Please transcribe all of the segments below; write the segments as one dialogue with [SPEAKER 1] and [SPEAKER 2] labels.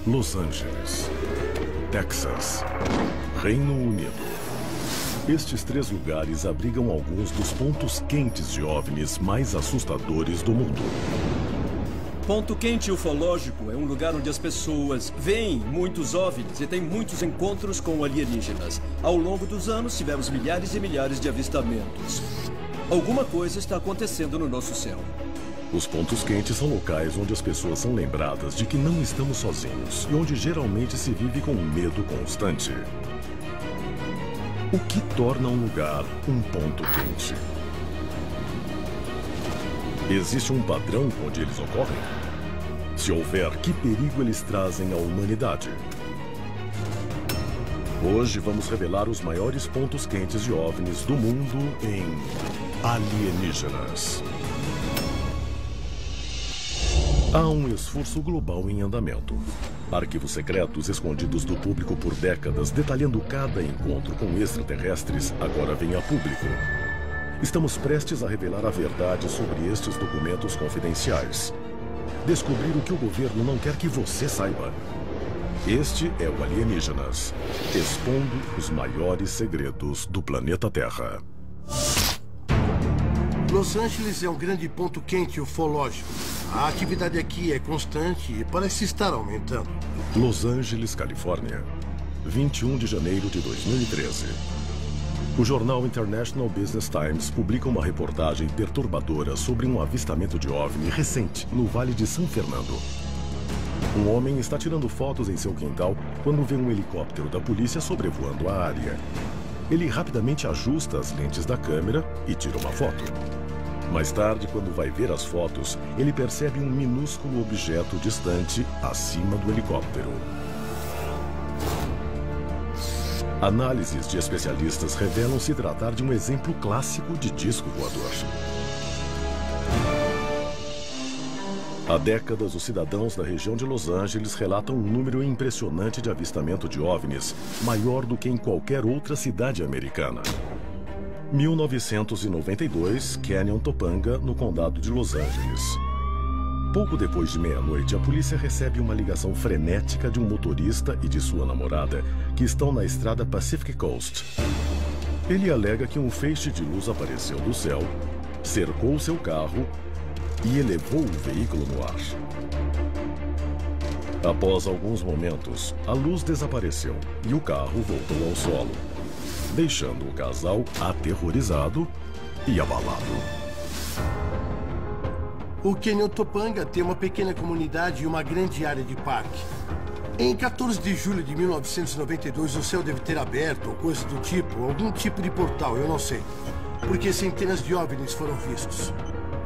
[SPEAKER 1] Los Angeles, Texas, Reino Unido. Estes 3 lugares abrigam alguns dos pontos quentes de OVNIs mais assustadores do mundo.
[SPEAKER 2] Ponto quente ufológico é um lugar onde as pessoas veem muitos OVNIs e têm muitos encontros com alienígenas. Ao longo dos anos, tivemos milhares e milhares de avistamentos. Alguma coisa está acontecendo no nosso céu.
[SPEAKER 1] Os pontos quentes são locais onde as pessoas são lembradas de que não estamos sozinhos e onde geralmente se vive com um medo constante. O que torna um lugar um ponto quente? Existe um padrão onde eles ocorrem? Se houver, que perigo eles trazem à humanidade? Hoje vamos revelar os maiores pontos quentes de OVNIs do mundo em Alienígenas. Há um esforço global em andamento. Arquivos secretos escondidos do público por décadas, detalhando cada encontro com extraterrestres, agora vêm a público. Estamos prestes a revelar a verdade sobre estes documentos confidenciais. Descobrir o que o governo não quer que você saiba. Este é o Alienígenas, expondo os maiores segredos do planeta Terra.
[SPEAKER 3] Los Angeles é um grande ponto quente ufológico. A atividade aqui é constante e parece estar aumentando.
[SPEAKER 1] Los Angeles, Califórnia, 21 de janeiro de 2013. O jornal International Business Times publica uma reportagem perturbadora sobre um avistamento de OVNI recente no Vale de San Fernando. Um homem está tirando fotos em seu quintal quando vê um helicóptero da polícia sobrevoando a área. Ele rapidamente ajusta as lentes da câmera e tira uma foto. Mais tarde, quando vai ver as fotos, ele percebe um minúsculo objeto distante acima do helicóptero. Análises de especialistas revelam se tratar de um exemplo clássico de disco voador. Há décadas, os cidadãos da região de Los Angeles relatam um número impressionante de avistamento de OVNIs, maior do que em qualquer outra cidade americana. 1992, Canyon Topanga, no condado de Los Angeles. Pouco depois de meia-noite, a polícia recebe uma ligação frenética de um motorista e de sua namorada que estão na estrada Pacific Coast. Ele alega que um feixe de luz apareceu do céu, cercou seu carro e elevou o veículo no ar. Após alguns momentos, a luz desapareceu e o carro voltou ao solo, deixando o casal aterrorizado e abalado.
[SPEAKER 3] O Canyon Topanga tem uma pequena comunidade e uma grande área de parque. Em 14 de julho de 1992, o céu deve ter aberto ou coisa do tipo, algum tipo de portal, eu não sei. Porque centenas de OVNIs foram vistos.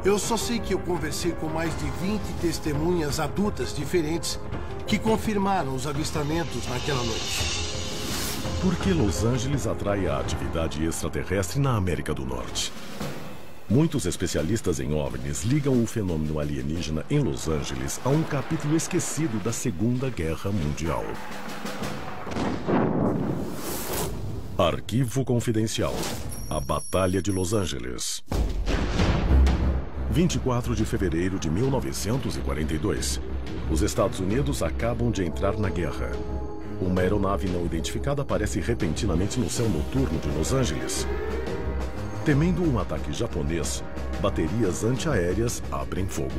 [SPEAKER 3] Eu só sei que eu conversei com mais de 20 testemunhas adultas diferentes que confirmaram os avistamentos naquela noite.
[SPEAKER 1] Por que Los Angeles atrai a atividade extraterrestre na América do Norte? Muitos especialistas em OVNIs ligam o fenômeno alienígena em Los Angeles a um capítulo esquecido da Segunda Guerra Mundial. Arquivo confidencial. A Batalha de Los Angeles. 24 de fevereiro de 1942. Os Estados Unidos acabam de entrar na guerra. Uma aeronave não identificada aparece repentinamente no céu noturno de Los Angeles. Temendo um ataque japonês, baterias antiaéreas abrem fogo.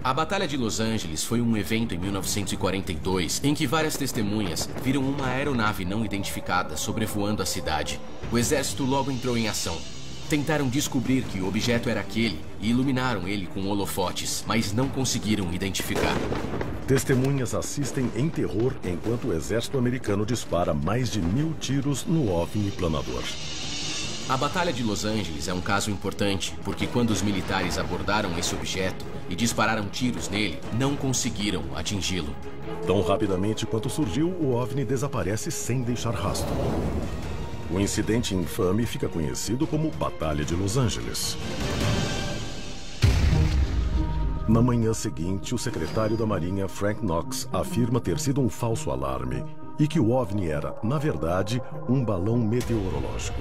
[SPEAKER 4] A Batalha de Los Angeles foi um evento em 1942 em que várias testemunhas viram uma aeronave não identificada sobrevoando a cidade. O exército logo entrou em ação. Tentaram descobrir que o objeto era aquele e iluminaram ele com holofotes, mas não conseguiram identificar.
[SPEAKER 1] Testemunhas assistem em terror enquanto o exército americano dispara mais de 1000 tiros no OVNI planador.
[SPEAKER 4] A Batalha de Los Angeles é um caso importante, porque quando os militares abordaram esse objeto e dispararam tiros nele, não conseguiram atingi-lo.
[SPEAKER 1] Tão rapidamente quanto surgiu, o OVNI desaparece sem deixar rastro. O incidente infame fica conhecido como Batalha de Los Angeles. Na manhã seguinte, o secretário da Marinha, Frank Knox, afirma ter sido um falso alarme e que o OVNI era, na verdade, um balão meteorológico.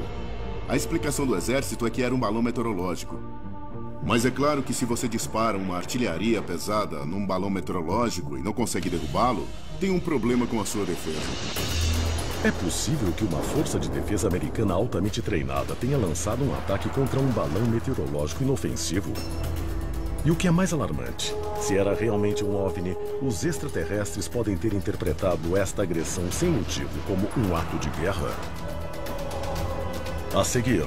[SPEAKER 5] A explicação do exército é que era um balão meteorológico. Mas é claro que se você dispara uma artilharia pesada num balão meteorológico e não consegue derrubá-lo, tem um problema com a sua defesa.
[SPEAKER 1] É possível que uma força de defesa americana altamente treinada tenha lançado um ataque contra um balão meteorológico inofensivo? E o que é mais alarmante, se era realmente um OVNI, os extraterrestres podem ter interpretado esta agressão sem motivo como um ato de guerra? A seguir,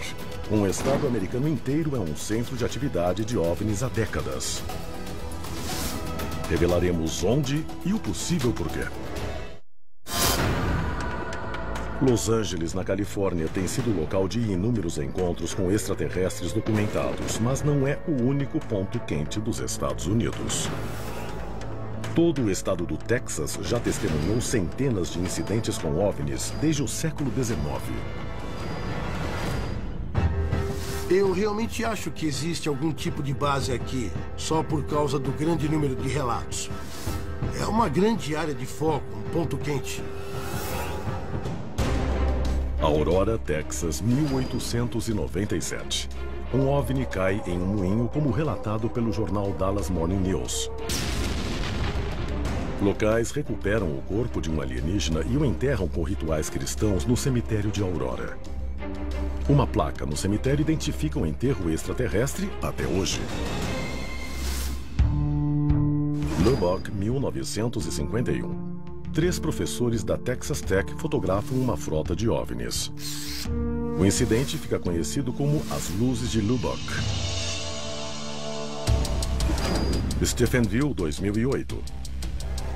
[SPEAKER 1] um estado americano inteiro é um centro de atividade de OVNIs há décadas. Revelaremos onde e o possível porquê. Los Angeles, na Califórnia, tem sido local de inúmeros encontros com extraterrestres documentados, mas não é o único ponto quente dos Estados Unidos. Todo o estado do Texas já testemunhou centenas de incidentes com OVNIs desde o século XIX.
[SPEAKER 3] Eu realmente acho que existe algum tipo de base aqui, só por causa do grande número de relatos. É uma grande área de foco, um ponto quente.
[SPEAKER 1] Aurora, Texas, 1897. Um OVNI cai em um moinho, como relatado pelo jornal Dallas Morning News. Locais recuperam o corpo de um alienígena e o enterram com rituais cristãos no cemitério de Aurora. Uma placa no cemitério identifica o enterro extraterrestre até hoje. Lubbock, 1951. 3 professores da Texas Tech fotografam uma frota de OVNIs. O incidente fica conhecido como as luzes de Lubbock. Stephenville, 2008.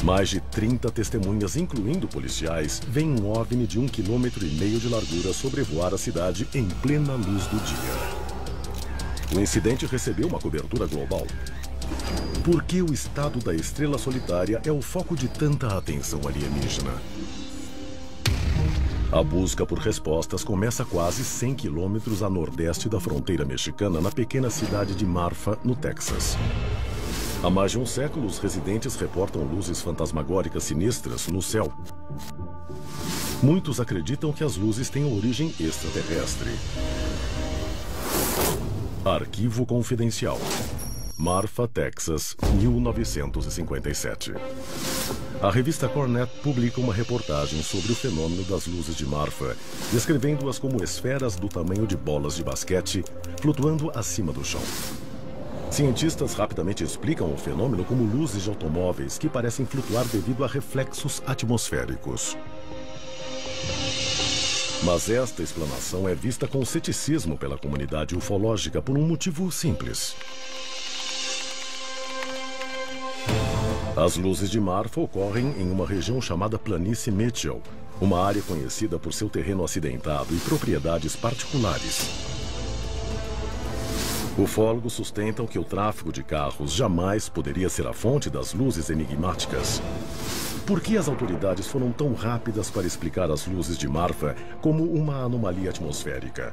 [SPEAKER 1] Mais de 30 testemunhas, incluindo policiais, veem um OVNI de 1,5 km de largura sobrevoar a cidade em plena luz do dia. O incidente recebeu uma cobertura global. Por que o estado da estrela solitária é o foco de tanta atenção alienígena? A busca por respostas começa quase 100 quilômetros a nordeste da fronteira mexicana, na pequena cidade de Marfa, no Texas. Há mais de um século, os residentes reportam luzes fantasmagóricas sinistras no céu. Muitos acreditam que as luzes têm origem extraterrestre. Arquivo confidencial. Marfa, Texas, 1957. A revista Cornette publica uma reportagem sobre o fenômeno das luzes de Marfa, descrevendo-as como esferas do tamanho de bolas de basquete flutuando acima do chão. Cientistas rapidamente explicam o fenômeno como luzes de automóveis que parecem flutuar devido a reflexos atmosféricos. Mas esta explanação é vista com ceticismo pela comunidade ufológica por um motivo simples. As luzes de Marfa ocorrem em uma região chamada Planície Mitchell, uma área conhecida por seu terreno acidentado e propriedades particulares. Ufólogos sustentam que o tráfego de carros jamais poderia ser a fonte das luzes enigmáticas. Por que as autoridades foram tão rápidas para explicar as luzes de Marfa como uma anomalia atmosférica?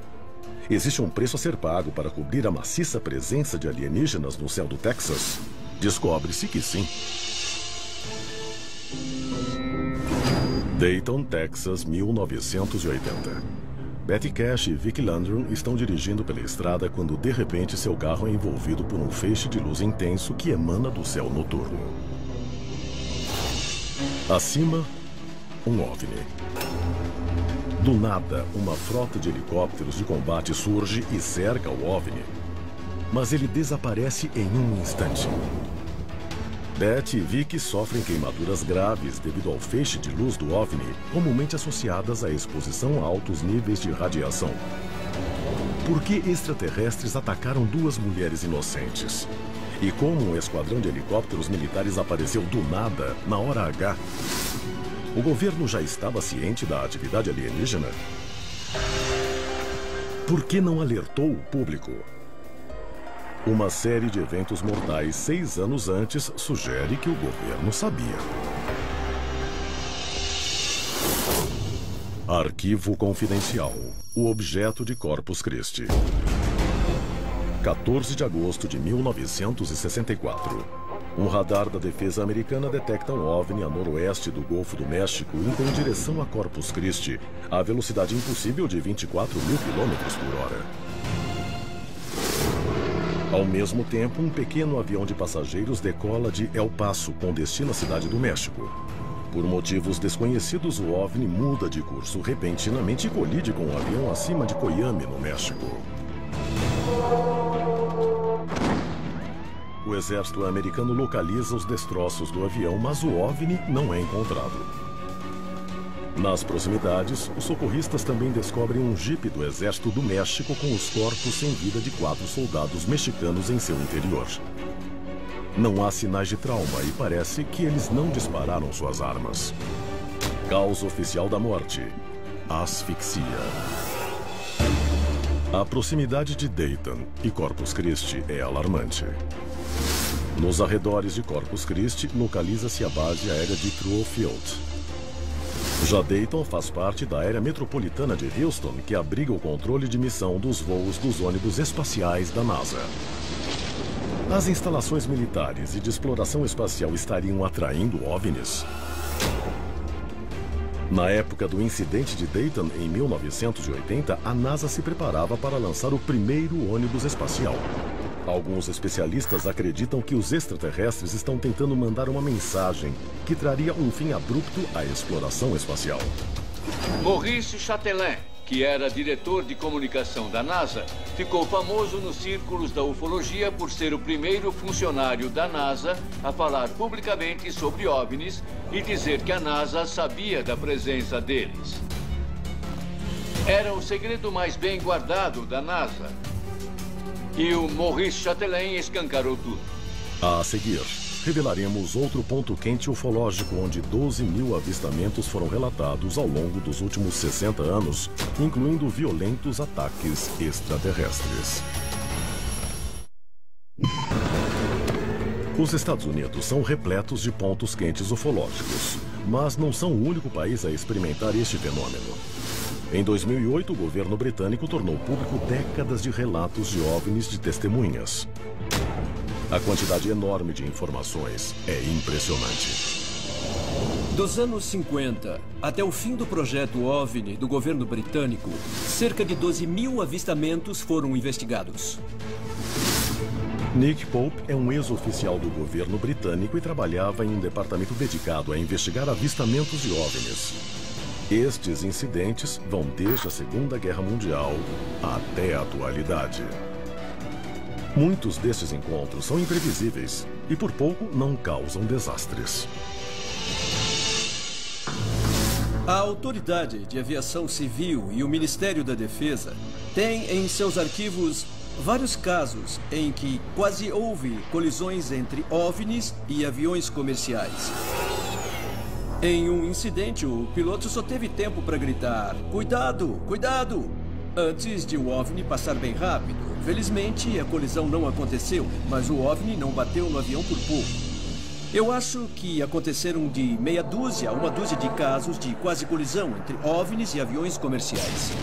[SPEAKER 1] Existe um preço a ser pago para cobrir a maciça presença de alienígenas no céu do Texas? Descobre-se que sim. Dayton, Texas, 1980. Betty Cash e Vicky Landrum estão dirigindo pela estrada quando, de repente, seu carro é envolvido por um feixe de luz intenso que emana do céu noturno. Acima, um OVNI. Do nada, uma frota de helicópteros de combate surge e cerca o OVNI. Mas ele desaparece em um instante. Betty e Vicky sofrem queimaduras graves devido ao feixe de luz do OVNI, comumente associadas à exposição a altos níveis de radiação. Por que extraterrestres atacaram 2 mulheres inocentes? E como um esquadrão de helicópteros militares apareceu do nada, na hora H? O governo já estava ciente da atividade alienígena? Por que não alertou o público? Uma série de eventos mortais 6 anos antes sugere que o governo sabia. Arquivo confidencial. O objeto de Corpus Christi. 14 de agosto de 1964. Um radar da defesa americana detecta um OVNI a noroeste do Golfo do México indo em direção a Corpus Christi, a velocidade impossível de 24 mil quilômetros por hora. Ao mesmo tempo, um pequeno avião de passageiros decola de El Paso com destino à Cidade do México. Por motivos desconhecidos, o OVNI muda de curso repentinamente e colide com um avião acima de Coyame, no México. O exército americano localiza os destroços do avião, mas o OVNI não é encontrado. Nas proximidades, os socorristas também descobrem um jipe do Exército do México com os corpos sem vida de 4 soldados mexicanos em seu interior. Não há sinais de trauma e parece que eles não dispararam suas armas. Causa oficial da morte: asfixia. A proximidade de Dayton e Corpus Christi é alarmante. Nos arredores de Corpus Christi, localiza-se a base aérea de Truo Field. Já Dayton faz parte da área metropolitana de Houston, que abriga o controle de missão dos voos dos ônibus espaciais da NASA. As instalações militares e de exploração espacial estariam atraindo OVNIs? Na época do incidente de Dayton, em 1980, a NASA se preparava para lançar o primeiro ônibus espacial. Alguns especialistas acreditam que os extraterrestres estão tentando mandar uma mensagem que traria um fim abrupto à exploração espacial.
[SPEAKER 6] Maurice Chatelain, que era diretor de comunicação da NASA, ficou famoso nos círculos da ufologia por ser o primeiro funcionário da NASA a falar publicamente sobre OVNIs e dizer que a NASA sabia da presença deles. Era o segredo mais bem guardado da NASA. E o Maurice Chatelain escancarou tudo.
[SPEAKER 1] A seguir, revelaremos outro ponto quente ufológico onde 12.000 avistamentos foram relatados ao longo dos últimos 60 anos, incluindo violentos ataques extraterrestres. Os Estados Unidos são repletos de pontos quentes ufológicos, mas não são o único país a experimentar este fenômeno. Em 2008, o governo britânico tornou público décadas de relatos de OVNIs de testemunhas. A quantidade enorme de informações é impressionante.
[SPEAKER 2] Dos anos 50 até o fim do projeto OVNI do governo britânico, cerca de 12.000 avistamentos foram investigados.
[SPEAKER 1] Nick Pope é um ex-oficial do governo britânico e trabalhava em um departamento dedicado a investigar avistamentos de OVNIs. Estes incidentes vão desde a Segunda Guerra Mundial até a atualidade. Muitos destes encontros são imprevisíveis e, por pouco, não causam desastres.
[SPEAKER 2] A Autoridade de Aviação Civil e o Ministério da Defesa têm em seus arquivos vários casos em que quase houve colisões entre OVNIs e aviões comerciais. Em um incidente, o piloto só teve tempo para gritar: "Cuidado, cuidado!" antes de o OVNI passar bem rápido. Felizmente, a colisão não aconteceu, mas o OVNI não bateu no avião por pouco. Eu acho que aconteceram de meia dúzia a uma dúzia de casos de quase colisão entre OVNIs e aviões comerciais.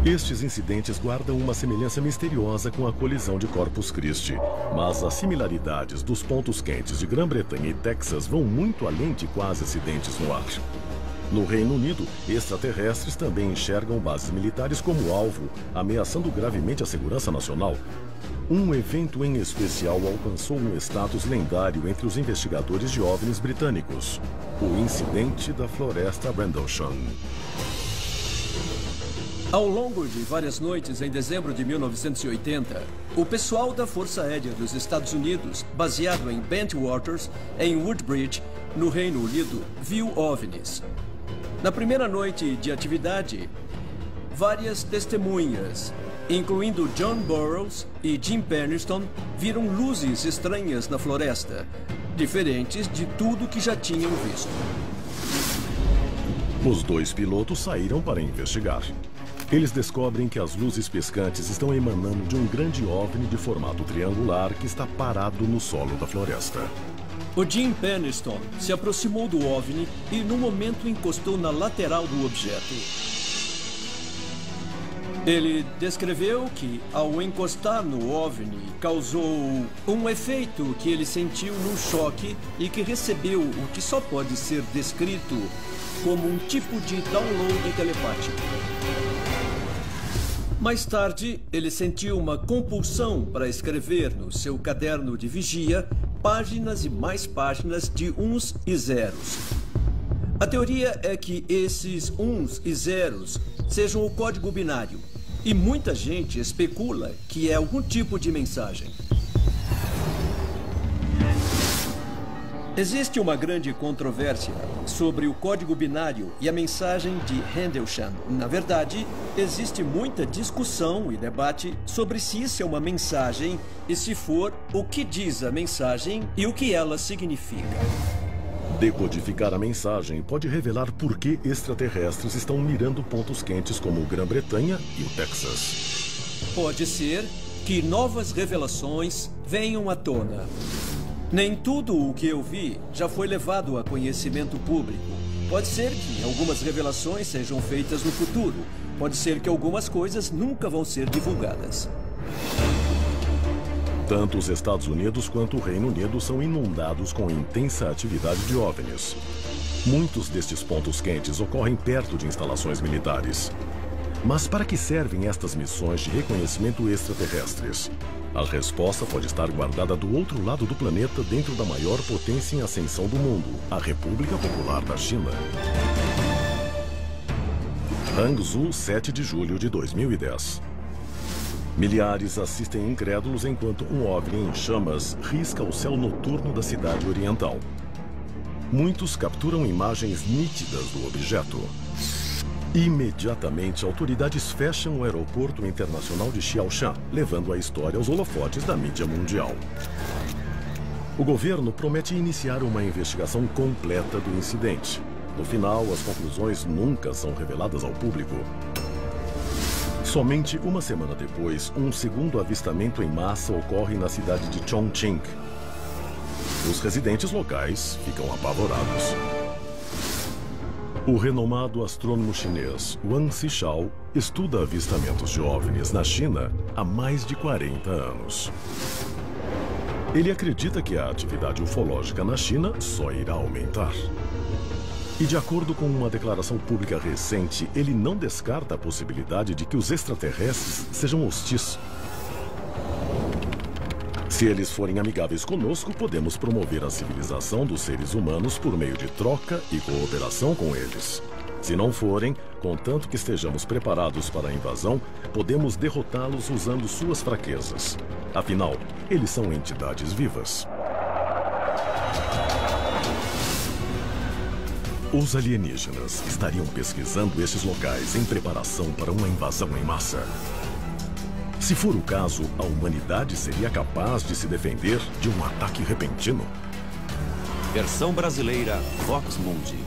[SPEAKER 1] Estes incidentes guardam uma semelhança misteriosa com a colisão de Corpus Christi, mas as similaridades dos pontos quentes de Grã-Bretanha e Texas vão muito além de quase acidentes no ar. No Reino Unido, extraterrestres também enxergam bases militares como alvo, ameaçando gravemente a segurança nacional. Um evento em especial alcançou um status lendário entre os investigadores de OVNIs britânicos: o incidente da floresta Rendlesham.
[SPEAKER 2] Ao longo de várias noites em dezembro de 1980, o pessoal da Força Aérea dos Estados Unidos, baseado em Bentwaters, em Woodbridge, no Reino Unido, viu OVNIs. Na primeira noite de atividade, várias testemunhas, incluindo John Burroughs e Jim Penniston, viram luzes estranhas na floresta, diferentes de tudo que já tinham visto.
[SPEAKER 1] Os dois pilotos saíram para investigar. Eles descobrem que as luzes piscantes estão emanando de um grande OVNI de formato triangular que está parado no solo da floresta.
[SPEAKER 2] O Jim Penniston se aproximou do OVNI e, no momento, encostou na lateral do objeto. Ele descreveu que, ao encostar no OVNI, causou um efeito que ele sentiu num choque e que recebeu o que só pode ser descrito como um tipo de download telepático. Mais tarde, ele sentiu uma compulsão para escrever no seu caderno de vigia páginas e mais páginas de uns e zeros. A teoria é que esses uns e zeros sejam o código binário, e muita gente especula que é algum tipo de mensagem. Existe uma grande controvérsia sobre o código binário e a mensagem de Handelshan. Na verdade, existe muita discussão e debate sobre se isso é uma mensagem e, se for, o que diz a mensagem e o que ela significa.
[SPEAKER 1] Decodificar a mensagem pode revelar por que extraterrestres estão mirando pontos quentes como Grã-Bretanha e o Texas.
[SPEAKER 2] Pode ser que novas revelações venham à tona. Nem tudo o que eu vi já foi levado a conhecimento público. Pode ser que algumas revelações sejam feitas no futuro. Pode ser que algumas coisas nunca vão ser divulgadas.
[SPEAKER 1] Tanto os Estados Unidos quanto o Reino Unido são inundados com intensa atividade de OVNIs. Muitos destes pontos quentes ocorrem perto de instalações militares. Mas para que servem estas missões de reconhecimento extraterrestres? A resposta pode estar guardada do outro lado do planeta, dentro da maior potência em ascensão do mundo, a República Popular da China. Hangzhou, 7 de julho de 2010. Milhares assistem incrédulos enquanto um OVNI em chamas risca o céu noturno da cidade oriental. Muitos capturam imagens nítidas do objeto. Imediatamente, autoridades fecham o aeroporto internacional de Xiaoshan, levando a história aos holofotes da mídia mundial. O governo promete iniciar uma investigação completa do incidente. No final, as conclusões nunca são reveladas ao público. Somente uma semana depois, um segundo avistamento em massa ocorre na cidade de Chongqing. Os residentes locais ficam apavorados. O renomado astrônomo chinês Wang Zhishao estuda avistamentos de OVNIs na China há mais de 40 anos. Ele acredita que a atividade ufológica na China só irá aumentar. E de acordo com uma declaração pública recente, ele não descarta a possibilidade de que os extraterrestres sejam hostis. Se eles forem amigáveis conosco, podemos promover a civilização dos seres humanos por meio de troca e cooperação com eles. Se não forem, contanto que estejamos preparados para a invasão, podemos derrotá-los usando suas fraquezas. Afinal, eles são entidades vivas. Os alienígenas estariam pesquisando esses locais em preparação para uma invasão em massa. Se for o caso, a humanidade seria capaz de se defender de um ataque repentino?
[SPEAKER 7] Versão brasileira Vox Mundi.